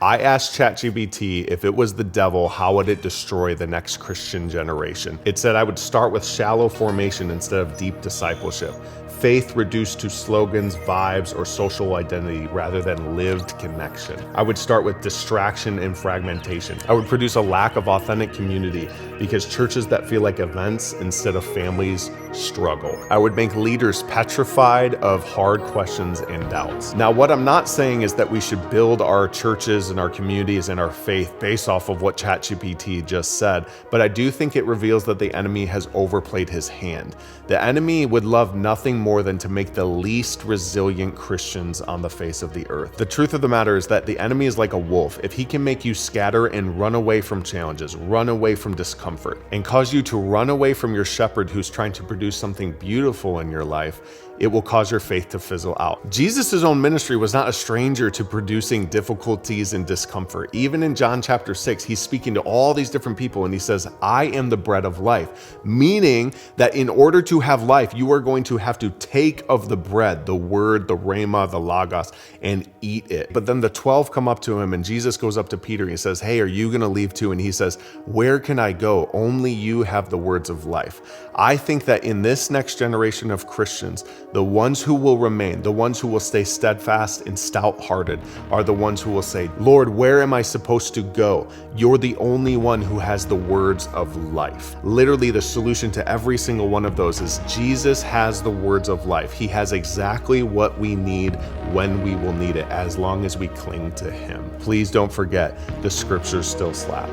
I asked ChatGPT if it was the devil, how would it destroy the next Christian generation? It said I would start with shallow formation instead of deep discipleship. Faith reduced to slogans, vibes, or social identity rather than lived connection. I would start with distraction and fragmentation. I would produce a lack of authentic community because churches that feel like events instead of families struggle. I would make leaders petrified of hard questions and doubts. Now, what I'm not saying is that we should build our churches and our communities and our faith based off of what ChatGPT just said, but I do think it reveals that the enemy has overplayed his hand. The enemy would love nothing more than to make the least resilient Christians on the face of the earth. The truth of the matter is that the enemy is like a wolf. If he can make you scatter and run away from challenges, run away from discomfort, and cause you to run away from your shepherd who's trying to produce something beautiful in your life, it will cause your faith to fizzle out. Jesus' own ministry was not a stranger to producing difficulties and discomfort. Even in John chapter 6, he's speaking to all these different people and he says, I am the bread of life, meaning that in order to have life, you are going to have to take of the bread, the word, the rhema, the logos, and eat it. But then the 12 come up to him and Jesus goes up to Peter and he says, hey, are you gonna leave too? And he says, where can I go? Only you have the words of life. I think that in this next generation of Christians, the ones who will remain, the ones who will stay steadfast and stout-hearted are the ones who will say, Lord, where am I supposed to go? You're the only one who has the words of life. Literally, the solution to every single one of those is Jesus has the words of life. He has exactly what we need when we will need it, as long as we cling to him. Please don't forget, the scriptures still slap.